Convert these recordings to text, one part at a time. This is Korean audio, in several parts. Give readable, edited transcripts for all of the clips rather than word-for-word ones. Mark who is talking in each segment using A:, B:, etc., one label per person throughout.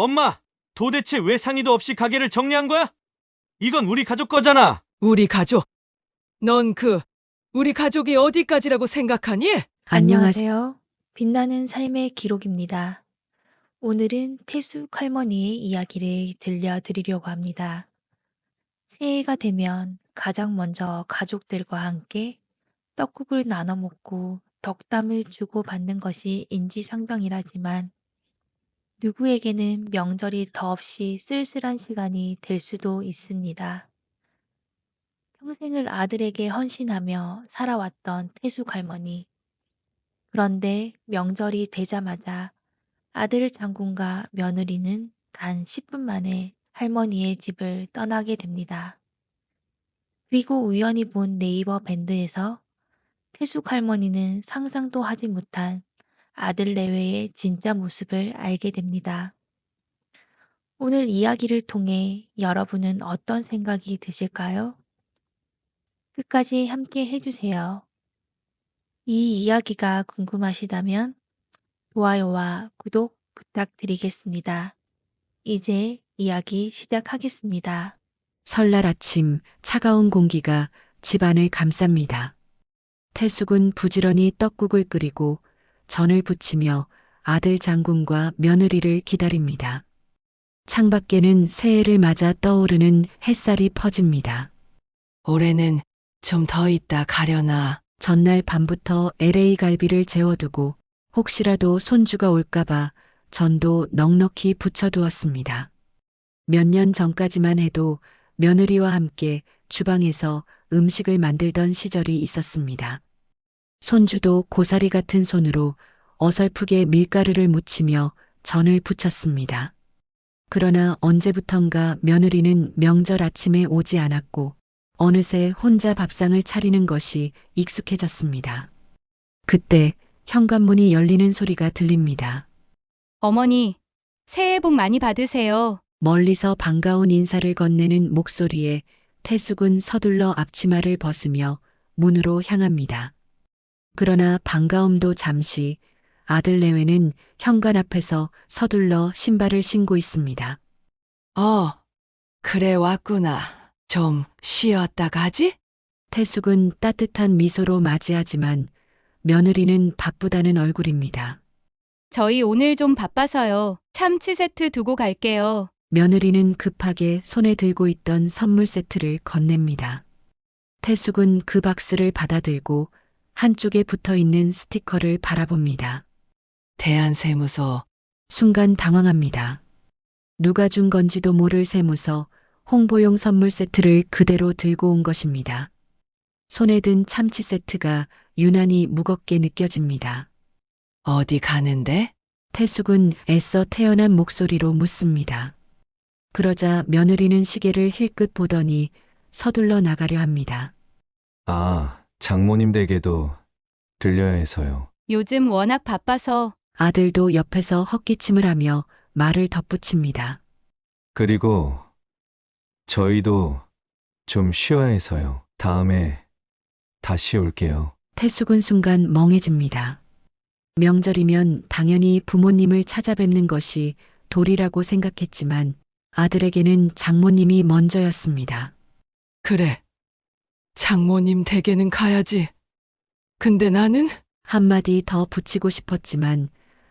A: 엄마, 도대체 왜 상의도 없이 가게를 정리한 거야? 이건 우리 가족 거잖아.
B: 우리 가족. 넌 우리 가족이 어디까지라고 생각하니?
C: 안녕하세요. 빛나는 삶의 기록입니다. 오늘은 태숙 할머니의 이야기를 들려드리려고 합니다. 새해가 되면 가장 먼저 가족들과 함께 떡국을 나눠 먹고 덕담을 주고받는 것이 인지상정이라지만 누구에게는 명절이 더없이 쓸쓸한 시간이 될 수도 있습니다. 평생을 아들에게 헌신하며 살아왔던 태숙 할머니. 그런데 명절이 되자마자 아들 장군과 며느리는 단 10분 만에 할머니의 집을 떠나게 됩니다. 그리고 우연히 본 네이버 밴드에서 태숙 할머니는 상상도 하지 못한 아들 내외의 진짜 모습을 알게 됩니다. 오늘 이야기를 통해 여러분은 어떤 생각이 드실까요? 끝까지 함께 해주세요. 이 이야기가 궁금하시다면 좋아요와 구독 부탁드리겠습니다. 이제 이야기 시작하겠습니다.
D: 설날 아침 차가운 공기가 집안을 감쌉니다. 태숙은 부지런히 떡국을 끓이고 전을 부치며 아들 장군과 며느리를 기다립니다. 창밖에는 새해를 맞아 떠오르는 햇살이 퍼집니다.
B: 올해는 좀 더 있다 가려나.
D: 전날 밤부터 LA 갈비를 재워두고 혹시라도 손주가 올까봐 전도 넉넉히 부쳐두었습니다. 몇 년 전까지만 해도 며느리와 함께 주방에서 음식을 만들던 시절이 있었습니다. 손주도 고사리 같은 손으로 어설프게 밀가루를 묻히며 전을 부쳤습니다. 그러나 언제부턴가 며느리는 명절 아침에 오지 않았고 어느새 혼자 밥상을 차리는 것이 익숙해졌습니다. 그때 현관문이 열리는 소리가 들립니다.
E: 어머니, 새해 복 많이 받으세요.
D: 멀리서 반가운 인사를 건네는 목소리에 태숙은 서둘러 앞치마를 벗으며 문으로 향합니다. 그러나 반가움도 잠시 아들 내외는 현관 앞에서 서둘러 신발을 신고 있습니다.
B: 그래 왔구나. 좀 쉬었다 가지?
D: 태숙은 따뜻한 미소로 맞이하지만 며느리는 바쁘다는 얼굴입니다.
E: 저희 오늘 좀 바빠서요. 참치 세트 두고 갈게요.
D: 며느리는 급하게 손에 들고 있던 선물 세트를 건넵니다. 태숙은 그 박스를 받아들고 한쪽에 붙어 있는 스티커를 바라봅니다.
B: 대한세무서.
D: 순간 당황합니다. 누가 준 건지도 모를 세무서 홍보용 선물 세트를 그대로 들고 온 것입니다. 손에 든 참치 세트가 유난히 무겁게 느껴집니다.
B: 어디 가는데?
D: 태숙은 애써 태어난 목소리로 묻습니다. 그러자 며느리는 시계를 힐끗 보더니 서둘러 나가려 합니다.
A: 아, 장모님 댁에도 들려야 해서요.
E: 요즘 워낙 바빠서
D: 아들도 옆에서 헛기침을 하며 말을 덧붙입니다.
A: 그리고 저희도 좀 쉬어야 해서요. 다음에 다시 올게요.
D: 태숙은 순간 멍해집니다. 명절이면 당연히 부모님을 찾아뵙는 것이 도리라고 생각했지만 아들에게는 장모님이 먼저였습니다.
B: 그래. 장모님 댁에는 가야지. 근데 나는?
D: 한마디 더 붙이고 싶었지만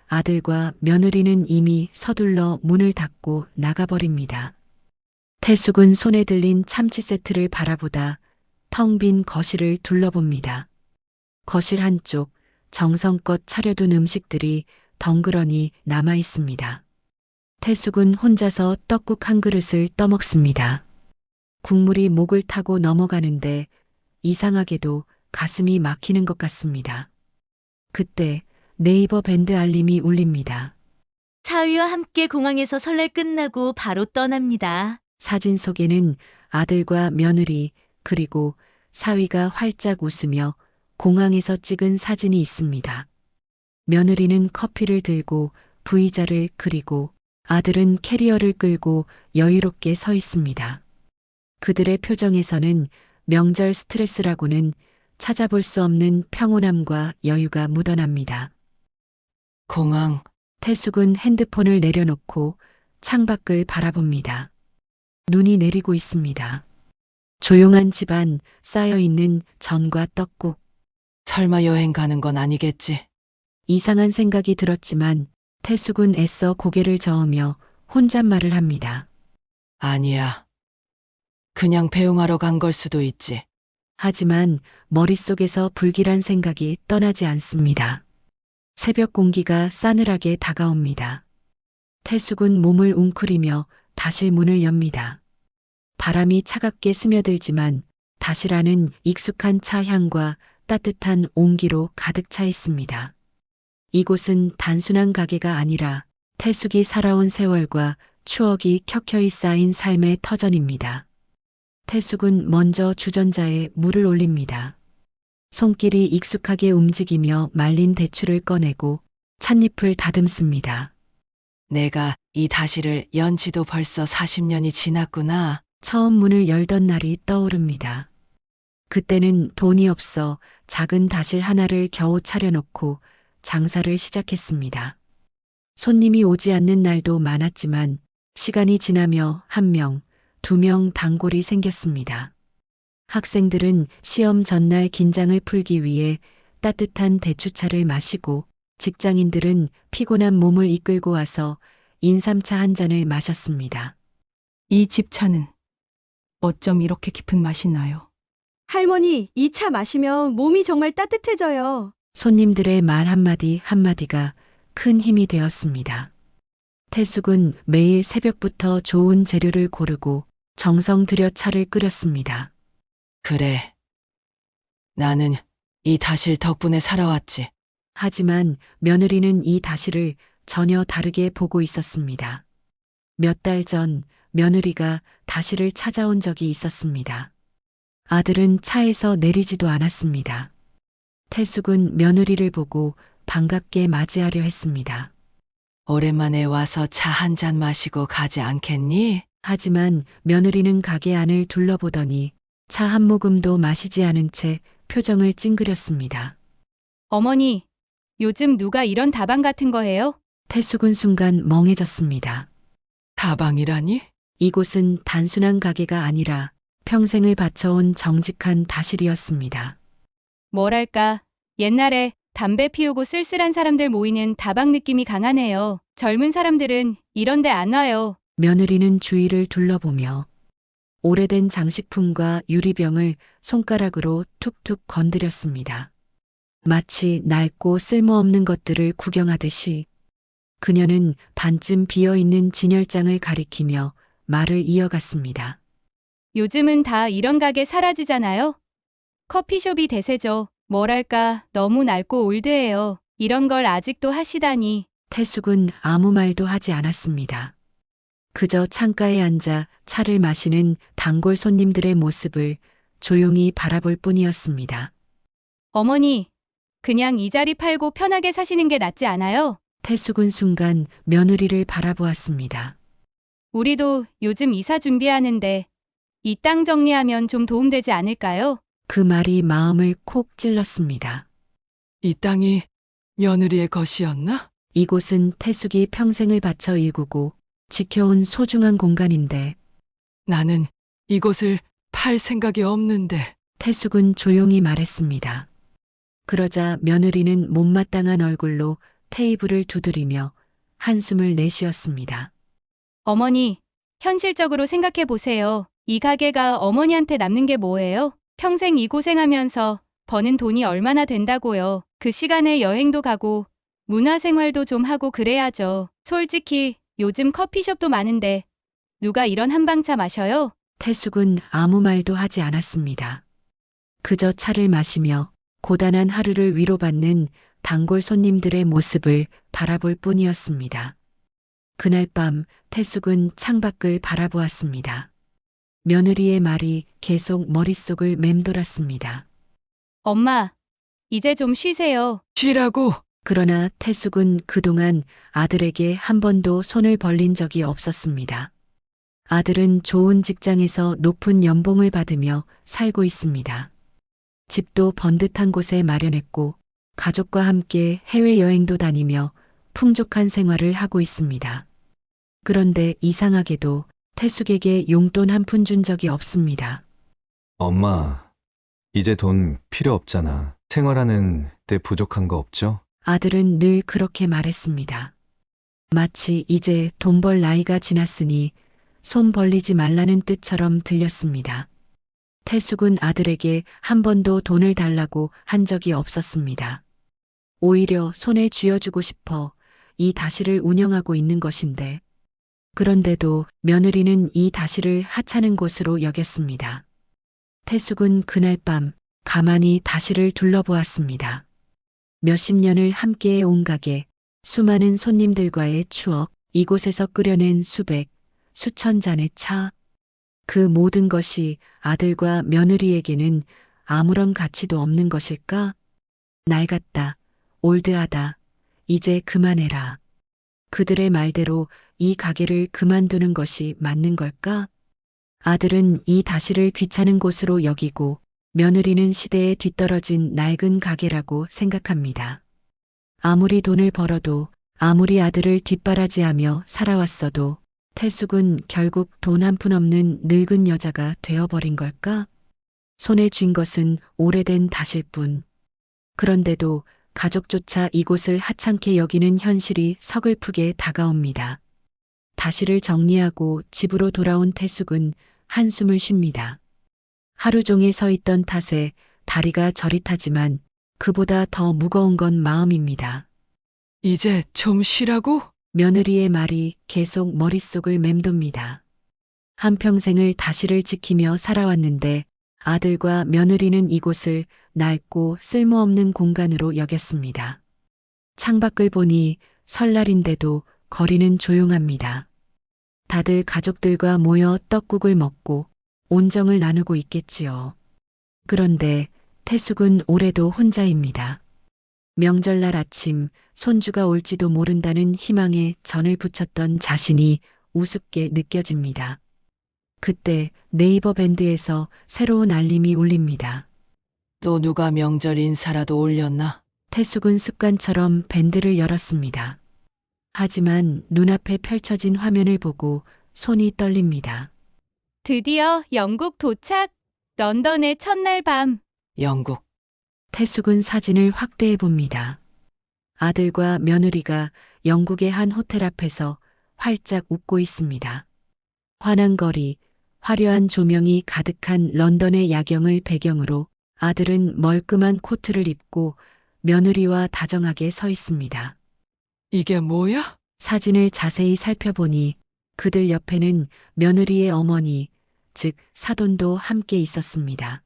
D: 아들과 며느리는 이미 서둘러 문을 닫고 나가버립니다. 태숙은 손에 들린 참치 세트를 바라보다 텅 빈 거실을 둘러봅니다. 거실 한쪽 정성껏 차려둔 음식들이 덩그러니 남아 있습니다. 태숙은 혼자서 떡국 한 그릇을 떠먹습니다. 국물이 목을 타고 넘어가는데 이상하게도 가슴이 막히는 것 같습니다. 그때 네이버 밴드 알림이 울립니다.
F: 차위와 함께 공항에서 설날 끝나고 바로 떠납니다.
D: 사진 속에는 아들과 며느리 그리고 사위가 활짝 웃으며 공항에서 찍은 사진이 있습니다. 며느리는 커피를 들고 V자를 그리고 아들은 캐리어를 끌고 여유롭게 서 있습니다. 그들의 표정에서는 명절 스트레스라고는 찾아볼 수 없는 평온함과 여유가 묻어납니다.
B: 공항.
D: 태숙은 핸드폰을 내려놓고 창밖을 바라봅니다. 눈이 내리고 있습니다. 조용한 집안, 쌓여있는 전과 떡국.
B: 설마 여행 가는 건 아니겠지?
D: 이상한 생각이 들었지만 태숙은 애써 고개를 저으며 혼잣말을 합니다.
B: 아니야. 그냥 배웅하러 간 걸 수도 있지.
D: 하지만 머릿속에서 불길한 생각이 떠나지 않습니다. 새벽 공기가 싸늘하게 다가옵니다. 태숙은 몸을 웅크리며 다실 문을 엽니다. 바람이 차갑게 스며들지만 다시라는 익숙한 차 향과 따뜻한 온기로 가득 차 있습니다. 이곳은 단순한 가게가 아니라 태숙이 살아온 세월과 추억이 켜켜이 쌓인 삶의 터전입니다. 태숙은 먼저 주전자에 물을 올립니다. 손길이 익숙하게 움직이며 말린 대추를 꺼내고 찻잎을 다듬습니다.
B: 내가 이 다시를 연 지도 벌써 40년이 지났구나.
D: 처음 문을 열던 날이 떠오릅니다. 그때는 돈이 없어 작은 다실 하나를 겨우 차려놓고 장사를 시작했습니다. 손님이 오지 않는 날도 많았지만 시간이 지나며 1명, 2명 단골이 생겼습니다. 학생들은 시험 전날 긴장을 풀기 위해 따뜻한 대추차를 마시고 직장인들은 피곤한 몸을 이끌고 와서 인삼차 한 잔을 마셨습니다.
G: 이 집 차는 어쩜 이렇게 깊은 맛이 나요?
H: 할머니, 이 차 마시면 몸이 정말 따뜻해져요.
D: 손님들의 말 한마디 한마디가 큰 힘이 되었습니다. 태숙은 매일 새벽부터 좋은 재료를 고르고 정성 들여 차를 끓였습니다.
B: 그래. 나는 이 다실 덕분에 살아왔지.
D: 하지만 며느리는 이 다시를 전혀 다르게 보고 있었습니다. 몇 달 전 며느리가 다시를 찾아온 적이 있었습니다. 아들은 차에서 내리지도 않았습니다. 태숙은 며느리를 보고 반갑게 맞이하려 했습니다.
B: 오랜만에 와서 차 한 잔 마시고 가지 않겠니?
D: 하지만 며느리는 가게 안을 둘러보더니 차 한 모금도 마시지 않은 채 표정을 찡그렸습니다.
E: 어머니, 요즘 누가 이런 다방 같은 거 해요?
D: 태숙은 순간 멍해졌습니다.
B: 다방이라니?
D: 이곳은 단순한 가게가 아니라 평생을 바쳐온 정직한 다실이었습니다.
E: 뭐랄까, 옛날에 담배 피우고 쓸쓸한 사람들 모이는 다방 느낌이 강하네요. 젊은 사람들은 이런 데 안 와요.
D: 며느리는 주위를 둘러보며 오래된 장식품과 유리병을 손가락으로 툭툭 건드렸습니다. 마치 낡고 쓸모없는 것들을 구경하듯이 그녀는 반쯤 비어있는 진열장을 가리키며 말을 이어갔습니다.
E: 요즘은 다 이런 가게 사라지잖아요? 커피숍이 대세죠. 뭐랄까, 너무 낡고 올드해요. 이런 걸 아직도 하시다니.
D: 태숙은 아무 말도 하지 않았습니다. 그저 창가에 앉아 차를 마시는 단골 손님들의 모습을 조용히 바라볼 뿐이었습니다.
E: 어머니, 그냥 이 자리 팔고 편하게 사시는 게 낫지 않아요?
D: 태숙은 순간 며느리를 바라보았습니다.
E: 우리도 요즘 이사 준비하는데 이 땅 정리하면 좀 도움되지 않을까요?
D: 그 말이 마음을 콕 찔렀습니다.
B: 이 땅이 며느리의 것이었나?
D: 이곳은 태숙이 평생을 바쳐 일구고 지켜온 소중한 공간인데
B: 나는 이곳을 팔 생각이 없는데.
D: 태숙은 조용히 말했습니다. 그러자 며느리는 못마땅한 얼굴로 테이블을 두드리며 한숨을 내쉬었습니다.
E: 어머니, 현실적으로 생각해 보세요. 이 가게가 어머니한테 남는 게 뭐예요? 평생 이 고생하면서 버는 돈이 얼마나 된다고요. 그 시간에 여행도 가고 문화생활도 좀 하고 그래야죠. 솔직히 요즘 커피숍도 많은데 누가 이런 한방차 마셔요?
D: 태숙은 아무 말도 하지 않았습니다. 그저 차를 마시며 고단한 하루를 위로받는 단골 손님들의 모습을 바라볼 뿐이었습니다. 그날 밤 태숙은 창밖을 바라보았습니다. 며느리의 말이 계속 머릿속을 맴돌았습니다.
E: 엄마, 이제 좀 쉬세요.
B: 쉬라고.
D: 그러나 태숙은 그동안 아들에게 한 번도 손을 벌린 적이 없었습니다. 아들은 좋은 직장에서 높은 연봉을 받으며 살고 있습니다. 집도 번듯한 곳에 마련했고 가족과 함께 해외여행도 다니며 풍족한 생활을 하고 있습니다. 그런데 이상하게도 태숙에게 용돈 한 푼 준 적이 없습니다.
I: 엄마, 이제 돈 필요 없잖아. 생활하는 데 부족한 거 없죠?
D: 아들은 늘 그렇게 말했습니다. 마치 이제 돈 벌 나이가 지났으니 손 벌리지 말라는 뜻처럼 들렸습니다. 태숙은 아들에게 한 번도 돈을 달라고 한 적이 없었습니다. 오히려 손에 쥐어주고 싶어 이 다시를 운영하고 있는 것인데, 그런데도 며느리는 이 다시를 하찮은 곳으로 여겼습니다. 태숙은 그날 밤 가만히 다시를 둘러보았습니다. 몇십 년을 함께해 온 가게, 수많은 손님들과의 추억, 이곳에서 끓여낸 수백, 수천 잔의 차. 그 모든 것이 아들과 며느리에게는 아무런 가치도 없는 것일까? 낡았다, 올드하다, 이제 그만해라. 그들의 말대로 이 가게를 그만두는 것이 맞는 걸까? 아들은 이 다시를 귀찮은 곳으로 여기고 며느리는 시대에 뒤떨어진 낡은 가게라고 생각합니다. 아무리 돈을 벌어도, 아무리 아들을 뒷바라지하며 살아왔어도 태숙은 결국 돈 한 푼 없는 늙은 여자가 되어버린 걸까? 손에 쥔 것은 오래된 다실 뿐. 그런데도 가족조차 이곳을 하찮게 여기는 현실이 서글프게 다가옵니다. 다시를 정리하고 집으로 돌아온 태숙은 한숨을 쉽니다. 하루 종일 서 있던 탓에 다리가 저릿하지만 그보다 더 무거운 건 마음입니다.
B: 이제 좀 쉬라고?
D: 며느리의 말이 계속 머릿속을 맴돕니다. 한평생을 다시를 지키며 살아왔는데 아들과 며느리는 이곳을 낡고 쓸모없는 공간으로 여겼습니다. 창밖을 보니 설날인데도 거리는 조용합니다. 다들 가족들과 모여 떡국을 먹고 온정을 나누고 있겠지요. 그런데 태숙은 올해도 혼자입니다. 명절날 아침 손주가 올지도 모른다는 희망에 전을 붙였던 자신이 우습게 느껴집니다. 그때 네이버 밴드에서 새로운 알림이 울립니다.
B: 또 누가 명절 인사라도 올렸나?
D: 태숙은 습관처럼 밴드를 열었습니다. 하지만 눈앞에 펼쳐진 화면을 보고 손이 떨립니다.
E: 드디어 영국 도착. 런던의 첫날 밤.
B: 영국.
D: 태숙은 사진을 확대해 봅니다. 아들과 며느리가 영국의 한 호텔 앞에서 활짝 웃고 있습니다. 환한 거리, 화려한 조명이 가득한 런던의 야경을 배경으로 아들은 멀끔한 코트를 입고 며느리와 다정하게 서 있습니다.
B: 이게 뭐야?
D: 사진을 자세히 살펴보니 그들 옆에는 며느리의 어머니, 즉 사돈도 함께 있었습니다.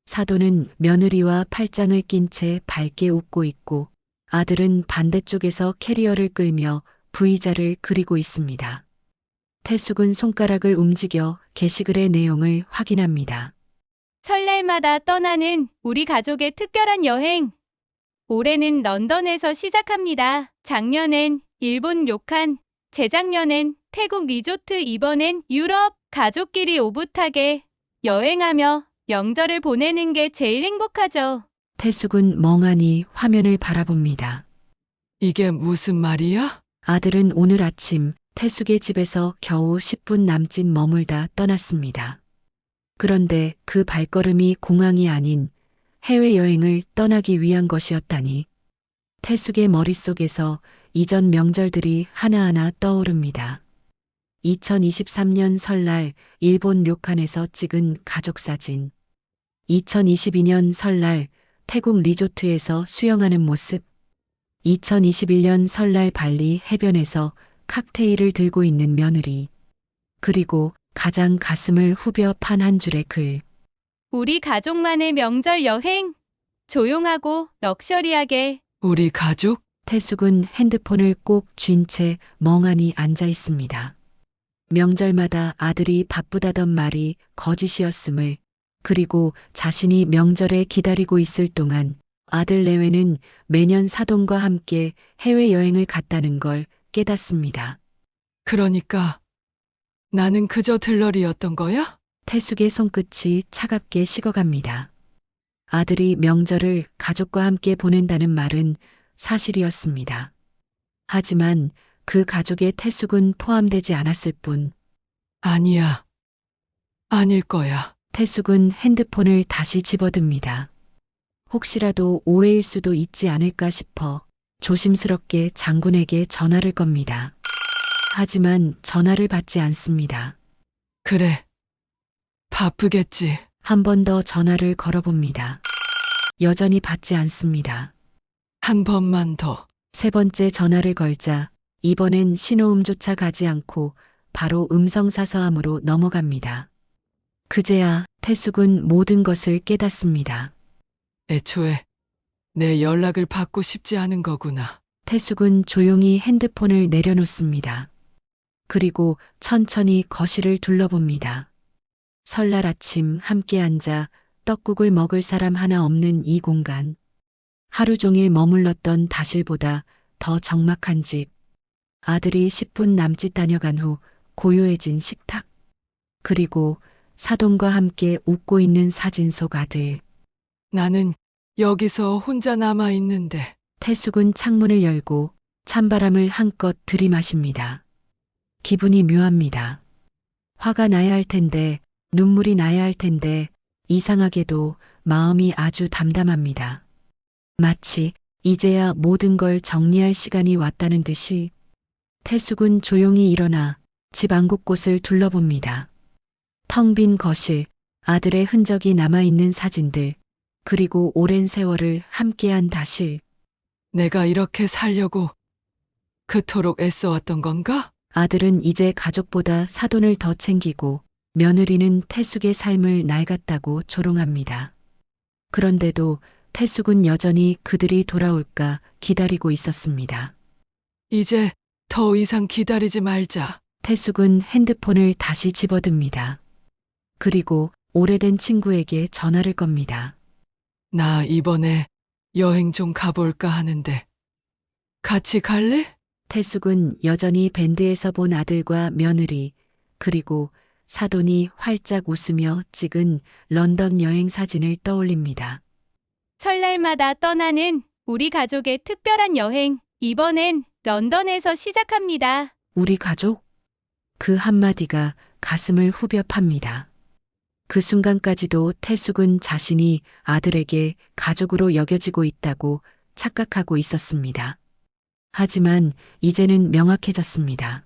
D: 사돈은 며느리와 팔짱을 낀 채 밝게 웃고 있고 아들은 반대쪽에서 캐리어를 끌며 V자를 그리고 있습니다. 태숙은 손가락을 움직여 게시글의 내용을 확인합니다.
E: 설날마다 떠나는 우리 가족의 특별한 여행. 올해는 런던에서 시작합니다. 작년엔 일본 료칸, 재작년엔 태국 리조트, 이번엔 유럽. 가족끼리 오붓하게 여행하며 명절을 보내는 게 제일 행복하죠.
D: 태숙은 멍하니 화면을 바라봅니다.
B: 이게 무슨 말이야?
D: 아들은 오늘 아침 태숙의 집에서 겨우 10분 남짓 머물다 떠났습니다. 그런데 그 발걸음이 공항이 아닌 해외여행을 떠나기 위한 것이었다니. 태숙의 머릿속에서 이전 명절들이 하나하나 떠오릅니다. 2023년 설날 일본 료칸에서 찍은 가족사진. 2022년 설날 태국 리조트에서 수영하는 모습. 2021년 설날 발리 해변에서 칵테일을 들고 있는 며느리. 그리고 가장 가슴을 후벼 판 한 줄의 글.
E: 우리 가족만의 명절 여행. 조용하고 럭셔리하게.
B: 우리 가족?
D: 태숙은 핸드폰을 꼭 쥔 채 멍하니 앉아 있습니다. 명절마다 아들이 바쁘다던 말이 거짓이었음을, 그리고 자신이 명절에 기다리고 있을 동안 아들 내외는 매년 사돈과 함께 해외여행을 갔다는 걸 깨닫습니다.
B: 그러니까 나는 그저 들러리였던 거야?
D: 태숙의 손끝이 차갑게 식어갑니다. 아들이 명절을 가족과 함께 보낸다는 말은 사실이었습니다. 하지만 그 가족에 태숙은 포함되지 않았을 뿐
B: 아니야. 아닐 거야.
D: 태숙은 핸드폰을 다시 집어듭니다. 혹시라도 오해일 수도 있지 않을까 싶어 조심스럽게 장군에게 전화를 겁니다. 하지만 전화를 받지 않습니다.
B: 그래. 바쁘겠지.
D: 한 번 더 전화를 걸어봅니다. 여전히 받지 않습니다.
B: 한 번만 더.
D: 세 번째 전화를 걸자 이번엔 신호음조차 가지 않고 바로 음성사서함으로 넘어갑니다. 그제야 태숙은 모든 것을 깨닫습니다.
B: 애초에 내 연락을 받고 싶지 않은 거구나.
D: 태숙은 조용히 핸드폰을 내려놓습니다. 그리고 천천히 거실을 둘러봅니다. 설날 아침 함께 앉아 떡국을 먹을 사람 하나 없는 이 공간. 하루 종일 머물렀던 다실보다 더 적막한 집. 아들이 10분 남짓 다녀간 후 고요해진 식탁. 그리고 사돈과 함께 웃고 있는 사진 속 아들.
B: 나는 여기서 혼자 남아 있는데.
D: 태숙은 창문을 열고 찬바람을 한껏 들이마십니다. 기분이 묘합니다. 화가 나야 할 텐데, 눈물이 나야 할 텐데, 이상하게도 마음이 아주 담담합니다. 마치 이제야 모든 걸 정리할 시간이 왔다는 듯이 태숙은 조용히 일어나 집 안 곳곳을 둘러봅니다. 텅 빈 거실, 아들의 흔적이 남아있는 사진들, 그리고 오랜 세월을 함께한 다실.
B: 내가 이렇게 살려고 그토록 애써왔던 건가?
D: 아들은 이제 가족보다 사돈을 더 챙기고 며느리는 태숙의 삶을 낡았다고 조롱합니다. 그런데도 태숙은 여전히 그들이 돌아올까 기다리고 있었습니다.
B: 이제 더 이상 기다리지 말자.
D: 태숙은 핸드폰을 다시 집어듭니다. 그리고 오래된 친구에게 전화를 겁니다.
B: 나 이번에 여행 좀 가볼까 하는데 같이 갈래?
D: 태숙은 여전히 밴드에서 본 아들과 며느리, 그리고 사돈이 활짝 웃으며 찍은 런던 여행 사진을 떠올립니다.
E: 설날마다 떠나는 우리 가족의 특별한 여행. 이번엔 런던에서 시작합니다.
D: 우리 가족? 그 한마디가 가슴을 후벼 팝니다. 그 순간까지도 태숙은 자신이 아들에게 가족으로 여겨지고 있다고 착각하고 있었습니다. 하지만 이제는 명확해졌습니다.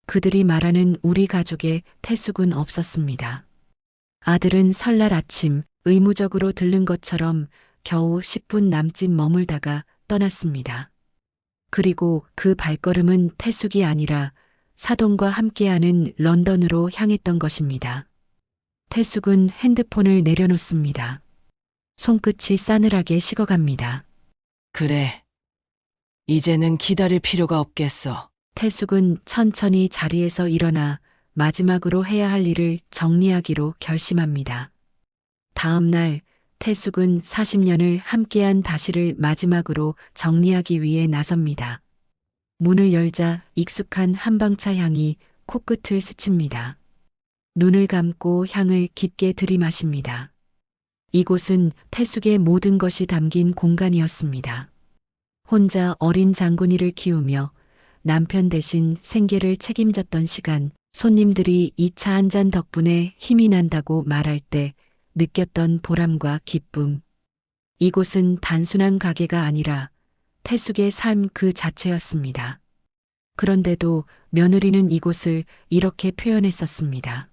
D: 그들이 말하는 우리 가족에 태숙은 없었습니다. 아들은 설날 아침 의무적으로 들른 것처럼 겨우 10분 남짓 머물다가 떠났습니다. 그리고 그 발걸음은 태숙이 아니라 사돈과 함께하는 런던으로 향했던 것입니다. 태숙은 핸드폰을 내려놓습니다. 손끝이 싸늘하게 식어갑니다.
B: 그래. 이제는 기다릴 필요가 없겠어.
D: 태숙은 천천히 자리에서 일어나 마지막으로 해야 할 일을 정리하기로 결심합니다. 다음 날 태숙은 40년을 함께한 다시를 마지막으로 정리하기 위해 나섭니다. 문을 열자 익숙한 한방차 향이 코끝을 스칩니다. 눈을 감고 향을 깊게 들이마십니다. 이곳은 태숙의 모든 것이 담긴 공간이었습니다. 혼자 어린 장군이를 키우며 남편 대신 생계를 책임졌던 시간, 손님들이 이 차 한 잔 덕분에 힘이 난다고 말할 때 느꼈던 보람과 기쁨. 이곳은 단순한 가게가 아니라 태숙의 삶 그 자체였습니다. 그런데도 며느리는 이곳을 이렇게 표현했었습니다.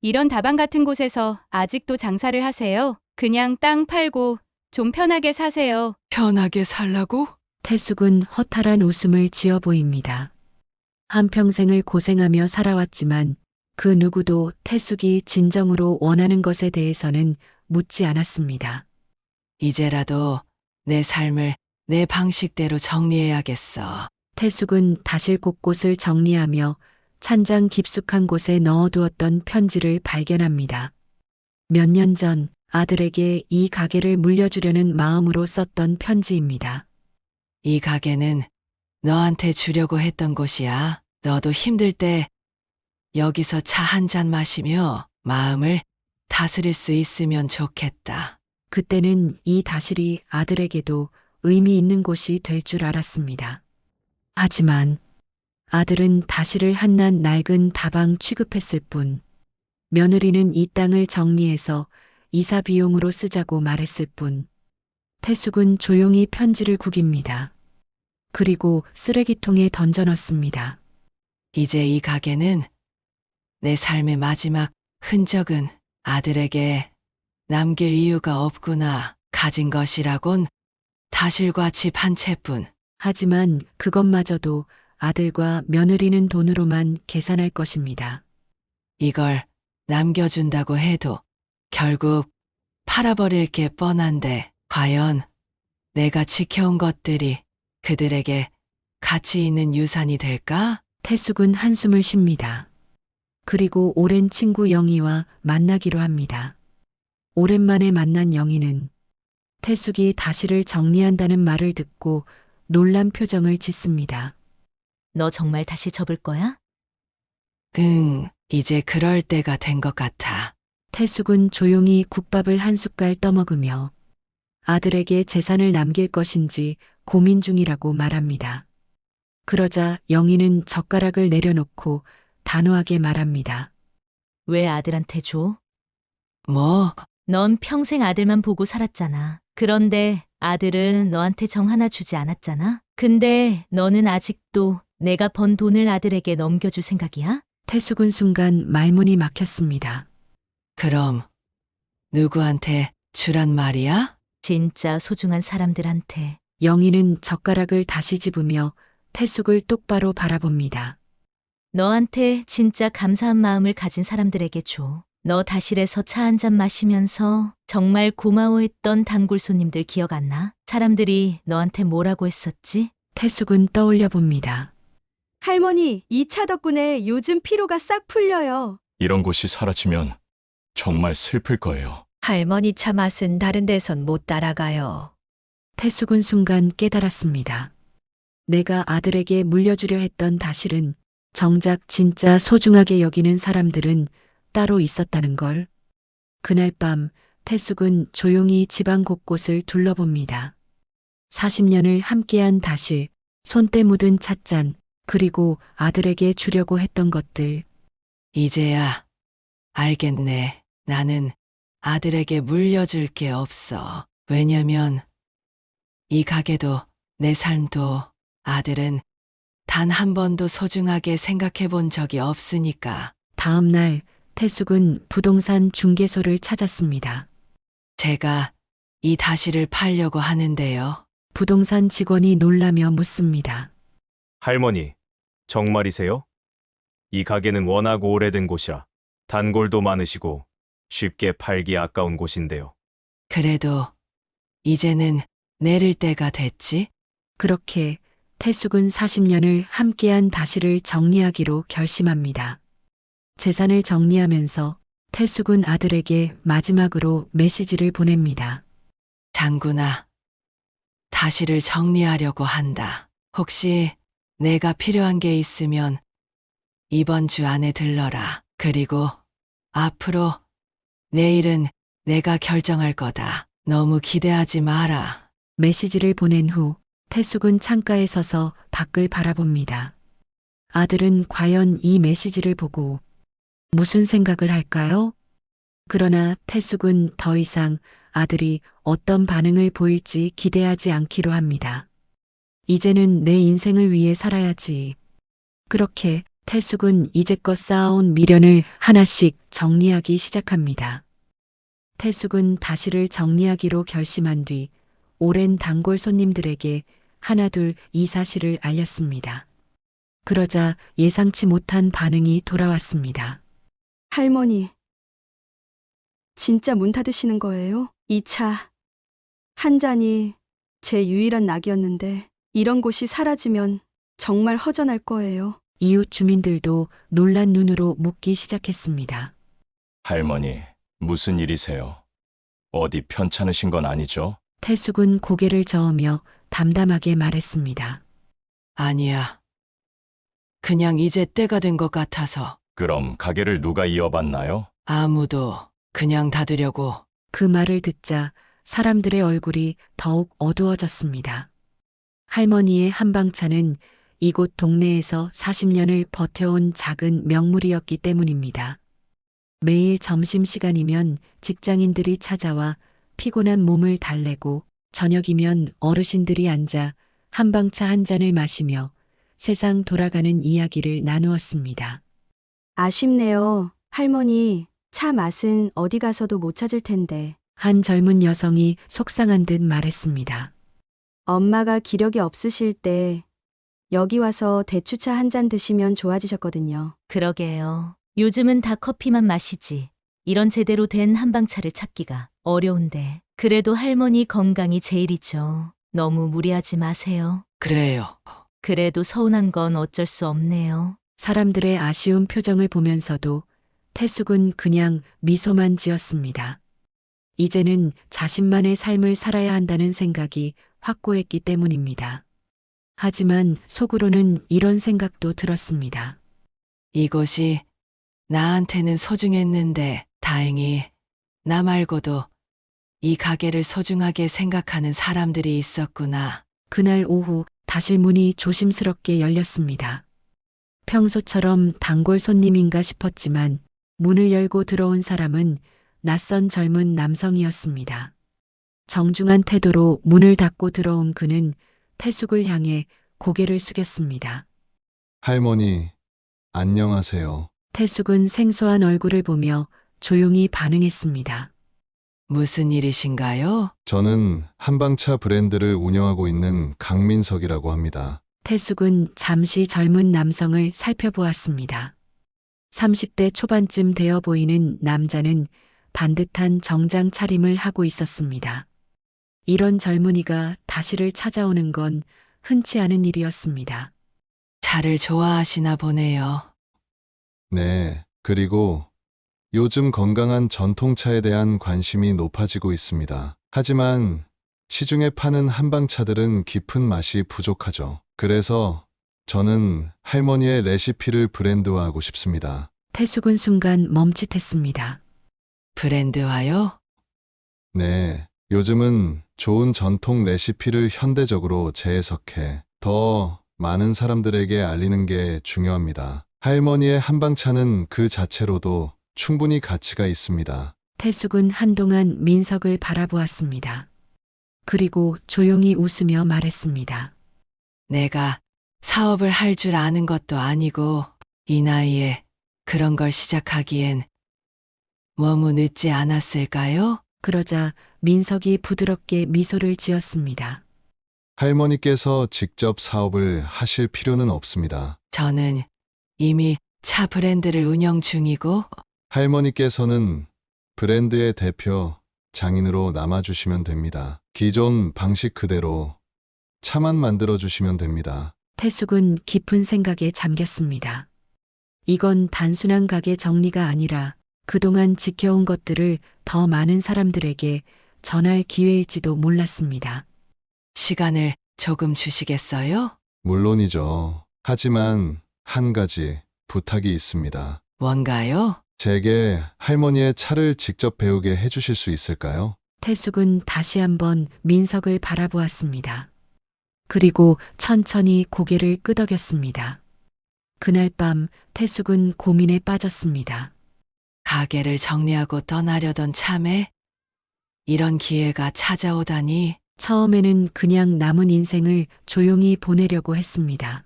E: 이런 다방 같은 곳에서 아직도 장사를 하세요? 그냥 땅 팔고 좀 편하게 사세요.
B: 편하게 살라고?
D: 태숙은 허탈한 웃음을 지어 보입니다. 한평생을 고생하며 살아왔지만 그 누구도 태숙이 진정으로 원하는 것에 대해서는 묻지 않았습니다.
B: 이제라도 내 삶을 내 방식대로 정리해야겠어.
D: 태숙은 다실 곳곳을 정리하며 찬장 깊숙한 곳에 넣어두었던 편지를 발견합니다. 몇 년 전 아들에게 이 가게를 물려주려는 마음으로 썼던 편지입니다.
B: 이 가게는 너한테 주려고 했던 곳이야. 너도 힘들 때 여기서 차 한 잔 마시며 마음을 다스릴 수 있으면 좋겠다.
D: 그때는 이 다실이 아들에게도 의미 있는 곳이 될 줄 알았습니다. 하지만 아들은 다시를 한낱 낡은 다방 취급했을 뿐, 며느리는 이 땅을 정리해서 이사 비용으로 쓰자고 말했을 뿐, 태숙은 조용히 편지를 구깁니다. 그리고 쓰레기통에 던져넣습니다.
B: 이제 이 가게는 내 삶의 마지막 흔적은 아들에게 남길 이유가 없구나. 가진 것이라곤 다실과 집 한 채뿐.
D: 하지만 그것마저도 아들과 며느리는 돈으로만 계산할 것입니다.
B: 이걸 남겨준다고 해도 결국 팔아버릴 게 뻔한데 과연 내가 지켜온 것들이 그들에게 가치 있는 유산이 될까?
D: 태숙은 한숨을 쉽니다. 그리고 오랜 친구 영희와 만나기로 합니다. 오랜만에 만난 영희는 태숙이 다시를 정리한다는 말을 듣고 놀란 표정을 짓습니다.
F: 너 정말 다시 접을 거야?
B: 이제 그럴 때가 된 것 같아.
D: 태숙은 조용히 국밥을 한 숟갈 떠먹으며 아들에게 재산을 남길 것인지 고민 중이라고 말합니다. 그러자 영희는 젓가락을 내려놓고 단호하게 말합니다.
F: 왜 아들한테 줘?
B: 뭐,
F: 넌 평생 아들만 보고 살았잖아. 그런데 아들은 너한테 정 하나 주지 않았잖아. 근데 너는 아직도 내가 번 돈을 아들에게 넘겨줄 생각이야?
D: 태숙은 순간 말문이 막혔습니다.
B: 그럼 누구한테 주란 말이야?
F: 진짜 소중한 사람들한테.
D: 영희는 젓가락을 다시 집으며 태숙을 똑바로 바라봅니다.
F: 너한테 진짜 감사한 마음을 가진 사람들에게 줘. 너 다실에서 차 한 잔 마시면서 정말 고마워했던 단골 손님들 기억 안 나? 사람들이 너한테 뭐라고 했었지?
D: 태숙은 떠올려 봅니다.
H: 할머니, 이 차 덕분에 요즘 피로가 싹 풀려요.
J: 이런 곳이 사라지면 정말 슬플 거예요.
K: 할머니 차 맛은 다른 데선 못 따라가요.
D: 태숙은 순간 깨달았습니다. 내가 아들에게 물려주려 했던 다실은 정작 진짜 소중하게 여기는 사람들은 따로 있었다는 걸. 그날 밤 태숙은 조용히 집안 곳곳을 둘러봅니다. 40년을 함께한 다실, 손때 묻은 찻잔, 그리고 아들에게 주려고 했던 것들.
B: 이제야 알겠네. 나는 아들에게 물려줄 게 없어. 왜냐면 이 가게도 내 삶도 아들은 단 한 번도 소중하게 생각해 본 적이 없으니까.
D: 다음 날 태숙은 부동산 중개소를 찾았습니다.
B: 제가 이 다시를 팔려고 하는데요.
D: 부동산 직원이 놀라며 묻습니다.
L: 할머니, 정말이세요? 이 가게는 워낙 오래된 곳이라 단골도 많으시고 쉽게 팔기 아까운 곳인데요.
B: 그래도 이제는 내릴 때가 됐지?
D: 그렇게 태숙은 40년을 함께한 다시를 정리하기로 결심합니다. 재산을 정리하면서 태숙은 아들에게 마지막으로 메시지를 보냅니다.
B: 장군아, 다시를 정리하려고 한다. 혹시 내가 필요한 게 있으면 이번 주 안에 들러라. 그리고 앞으로 내일은 내가 결정할 거다. 너무 기대하지 마라.
D: 메시지를 보낸 후 태숙은 창가에 서서 밖을 바라봅니다. 아들은 과연 이 메시지를 보고 무슨 생각을 할까요? 그러나 태숙은 더 이상 아들이 어떤 반응을 보일지 기대하지 않기로 합니다. 이제는 내 인생을 위해 살아야지. 그렇게 태숙은 이제껏 쌓아온 미련을 하나씩 정리하기 시작합니다. 태숙은 다시를 정리하기로 결심한 뒤 오랜 단골 손님들에게 하나둘 이 사실을 알렸습니다. 그러자 예상치 못한 반응이 돌아왔습니다.
H: 할머니, 진짜 문 닫으시는 거예요? 이 차 한 잔이 제 유일한 낙이었는데 이런 곳이 사라지면 정말 허전할 거예요.
D: 이웃 주민들도 놀란 눈으로 묻기 시작했습니다.
J: 할머니, 무슨 일이세요? 어디 편찮으신 건 아니죠?
D: 태숙은 고개를 저으며 담담하게 말했습니다.
B: 아니야. 그냥 이제 때가 된 것 같아서.
J: 그럼 가게를 누가 이어받나요?
B: 아무도. 그냥 닫으려고.
D: 그 말을 듣자 사람들의 얼굴이 더욱 어두워졌습니다. 할머니의 한방차는 이곳 동네에서 40년을 버텨온 작은 명물이었기 때문입니다. 매일 점심시간이면 직장인들이 찾아와 피곤한 몸을 달래고 저녁이면 어르신들이 앉아 한방차 한 잔을 마시며 세상 돌아가는 이야기를 나누었습니다.
H: 아쉽네요. 할머니, 차 맛은 어디 가서도 못 찾을 텐데.
D: 한 젊은 여성이 속상한 듯 말했습니다.
H: 엄마가 기력이 없으실 때 여기 와서 대추차 한 잔 드시면 좋아지셨거든요.
F: 그러게요. 요즘은 다 커피만 마시지. 이런 제대로 된 한방차를 찾기가 어려운데. 그래도 할머니 건강이 제일이죠. 너무 무리하지 마세요.
B: 그래요.
F: 그래도 서운한 건 어쩔 수 없네요.
D: 사람들의 아쉬운 표정을 보면서도 태숙은 그냥 미소만 지었습니다. 이제는 자신만의 삶을 살아야 한다는 생각이 확고했기 때문입니다. 하지만 속으로는 이런 생각도 들었습니다.
B: 이곳이 나한테는 소중했는데 다행히 나 말고도 이 가게를 소중하게 생각하는 사람들이 있었구나.
D: 그날 오후 다실 문이 조심스럽게 열렸습니다. 평소처럼 단골 손님인가 싶었지만 문을 열고 들어온 사람은 낯선 젊은 남성이었습니다. 정중한 태도로 문을 닫고 들어온 그는 태숙을 향해 고개를 숙였습니다.
M: 할머니, 안녕하세요.
D: 태숙은 생소한 얼굴을 보며 조용히 반응했습니다.
B: 무슨 일이신가요?
M: 저는 한방차 브랜드를 운영하고 있는 강민석이라고 합니다.
D: 태숙은 잠시 젊은 남성을 살펴보았습니다. 30대 초반쯤 되어 보이는 남자는 반듯한 정장 차림을 하고 있었습니다. 이런 젊은이가 다시를 찾아오는 건 흔치 않은 일이었습니다.
B: 차를 좋아하시나 보네요.
M: 네, 그리고 요즘 건강한 전통차에 대한 관심이 높아지고 있습니다. 하지만 시중에 파는 한방차들은 깊은 맛이 부족하죠. 그래서 저는 할머니의 레시피를 브랜드화하고 싶습니다.
D: 태숙은 순간 멈칫했습니다.
B: 브랜드화요?
M: 네, 요즘은 좋은 전통 레시피를 현대적으로 재해석해 더 많은 사람들에게 알리는 게 중요합니다. 할머니의 한방차는 그 자체로도 충분히 가치가 있습니다.
D: 태숙은 한동안 민석을 바라보았습니다. 그리고 조용히 웃으며 말했습니다.
B: 내가 사업을 할 줄 아는 것도 아니고 이 나이에 그런 걸 시작하기엔 너무 늦지 않았을까요?
D: 그러자 민석이 부드럽게 미소를 지었습니다.
M: 할머니께서 직접 사업을 하실 필요는 없습니다.
B: 저는 이미 차 브랜드를 운영 중이고
M: 할머니께서는 브랜드의 대표 장인으로 남아주시면 됩니다. 기존 방식 그대로 차만 만들어주시면 됩니다.
D: 태숙은 깊은 생각에 잠겼습니다. 이건 단순한 가게 정리가 아니라 그동안 지켜온 것들을 더 많은 사람들에게 전할 기회일지도 몰랐습니다.
B: 시간을 조금 주시겠어요?
M: 물론이죠. 하지만 한 가지 부탁이 있습니다.
B: 뭔가요?
M: 제게 할머니의 차를 직접 배우게 해주실 수 있을까요?
D: 태숙은 다시 한번 민석을 바라보았습니다. 그리고 천천히 고개를 끄덕였습니다. 그날 밤 태숙은 고민에 빠졌습니다.
B: 가게를 정리하고 떠나려던 참에 이런 기회가 찾아오다니.
D: 처음에는 그냥 남은 인생을 조용히 보내려고 했습니다.